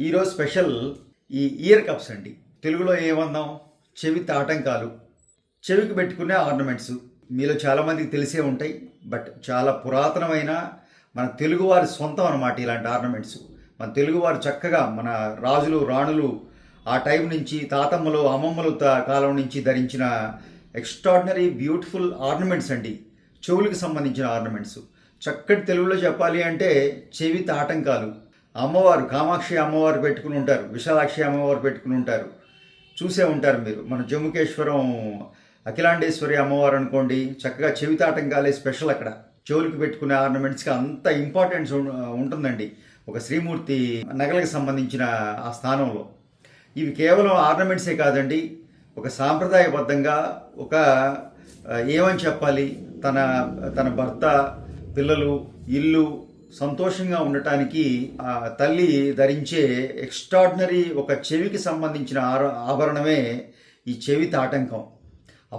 ఈరోజు స్పెషల్ ఈ ear cups అండి. తెలుగులో ఏమందాం, చెవి తాటంకాలు, చెవికి పెట్టుకునే ఆర్నమెంట్స్. మీలో చాలామందికి తెలిసే ఉంటాయి, బట్ చాలా పురాతనమైన మన తెలుగువారి సొంతం అన్నమాట ఇలాంటి ఆర్నమెంట్స్. మన తెలుగువారు చక్కగా మన రాజులు రాణులు ఆ టైం నుంచి తాతమ్మలు అమ్మమ్మలు కాలం నుంచి ధరించిన ఎక్స్ట్రాడినరీ బ్యూటిఫుల్ ఆర్నమెంట్స్ అండి. చెవులకు సంబంధించిన ఆర్నమెంట్స్. చక్కటి తెలుగులో చెప్పాలి అంటే చెవి తాటంకాలు. అమ్మవారు కామాక్షి అమ్మవారు పెట్టుకుని ఉంటారు, విశాలాక్షి అమ్మవారు పెట్టుకుని ఉంటారు, చూసే ఉంటారు మీరు. మన జమ్ముకేశ్వరం అఖిలాండేశ్వరి అమ్మవారు అనుకోండి, చక్కగా చెవి తాటంకాలే స్పెషల్. అక్కడ చెవులకు పెట్టుకునే ఆర్నమెంట్స్కి అంత ఇంపార్టెన్స్ ఉంటుందండి ఒక శ్రీమూర్తి నగలకు సంబంధించిన ఆ స్థానంలో. ఇవి కేవలం ఆర్నమెంట్సే కాదండి, ఒక సాంప్రదాయబద్ధంగా ఒక ఏమని చెప్పాలి, తన తన భర్త పిల్లలు ఇల్లు సంతోషంగా ఉండటానికి ఆ తల్లి ధరించే ఎక్స్ట్రాడినరీ ఒక చెవికి సంబంధించిన ఆభరణమే ఈ చెవి తాటంకం.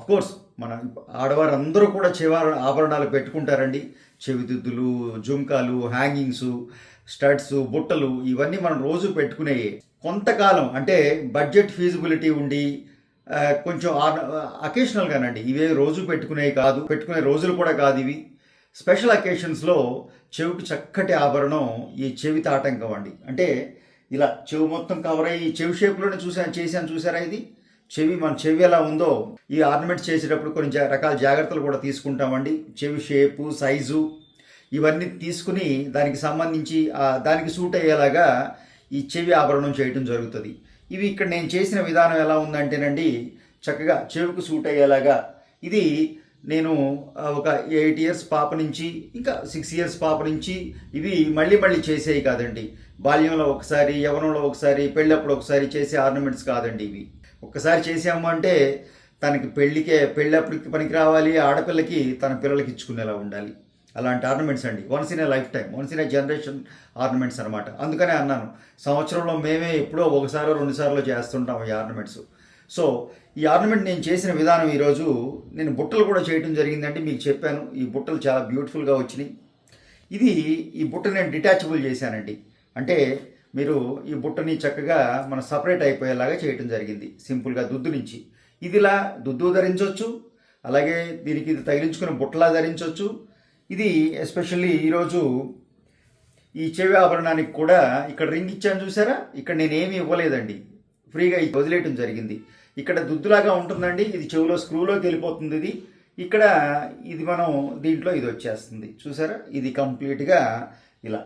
కోర్స్ మన ఆడవారు అందరూ కూడా చెవి ఆభరణాలు పెట్టుకుంటారండి. చెవిదిద్దులు, జుంకాలు, హ్యాంగింగ్స్, స్టడ్స్, బుట్టలు, ఇవన్నీ మనం రోజు పెట్టుకునే. కొంతకాలం అంటే బడ్జెట్ ఫీజిబిలిటీ ఉండి కొంచెం అకేషనల్గానండి, ఇవే రోజు పెట్టుకునే కాదు, పెట్టుకునే రోజులు కూడా కాదు ఇవి. స్పెషల్ అకేషన్స్లో చెవికి చక్కటి ఆభరణం ఈ చెవి తాటంకం అండి. అంటే ఇలా చెవి మొత్తం కవర్ అయ్యి చెవి షేప్లోనే చేశాను చూసారా. ఇది మన చెవి ఎలా ఉందో ఈ ఆర్నమెంట్స్ చేసేటప్పుడు కొన్ని రకాల జాగ్రత్తలు కూడా తీసుకుంటామండి. చెవి షేపు, సైజు ఇవన్నీ తీసుకుని దానికి సంబంధించి దానికి సూట్ అయ్యేలాగా ఈ చెవి ఆభరణం చేయడం జరుగుతుంది. ఇవి ఇక్కడ నేను చేసిన విధానం ఎలా ఉందంటేనండి, చక్కగా చెవికి సూట్ అయ్యేలాగా. ఇది నేను ఒక 8 years పాప నుంచి ఇంకా 6 years పాప నుంచి ఇవి మళ్ళీ చేసేవి కాదండి. బాల్యంలో ఒకసారి, యవనంలో ఒకసారి, పెళ్ళప్పుడు ఒకసారి చేసే ఆర్నమెంట్స్ కాదండి ఇవి. ఒక్కసారి చేసాము అంటే తనకి పెళ్ళప్పటికి పనికి రావాలి, ఆడపిల్లకి తన పిల్లలకి ఇచ్చుకునేలా ఉండాలి. అలాంటి ఆర్నమెంట్స్ అండి. Once in a life time, once in a generation ornaments అనమాట. అందుకనే అన్నాను, సంవత్సరంలో మేమే ఎప్పుడో ఒకసారో 2 సార్లు చేస్తుంటాం ఈ ఆర్నమెంట్స్. సో ఈ ఆర్నమెంట్ నేను చేసిన విధానం ఈరోజు నేను బుట్టలు కూడా చేయడం జరిగిందండి. మీకు చెప్పాను, ఈ బుట్టలు చాలా బ్యూటిఫుల్గా వచ్చినాయి. ఈ బుట్ట నేను డిటాచబుల్ చేశానండి. అంటే మీరు ఈ బుట్టని చక్కగా మన సపరేట్ అయిపోయేలాగా చేయడం జరిగింది సింపుల్గా దుద్దు నుంచి. ఇదిలా దుద్దు ధరించవచ్చు, అలాగే దీనికి ఇది తగిలించుకున్న బుట్టలా ధరించవచ్చు. ఇది ఎస్పెషల్లీ ఈరోజు ఈ చెవి ఆభరణానికి కూడా ఇక్కడ రింగ్ ఇచ్చాను చూసారా. ఇక్కడ నేనేమి ఇవ్వలేదండి, ఫ్రీగా వదిలేయటం జరిగింది. ఇక్కడ దుద్దులాగా ఉంటుందండి, ఇది చెవిలో స్క్రూలోకి వెళ్ళిపోతుంది. ఇక్కడ ఇది మనం దీంట్లో ఇది వచ్చేస్తుంది చూసారా. ఇది కంప్లీట్గా ఇలా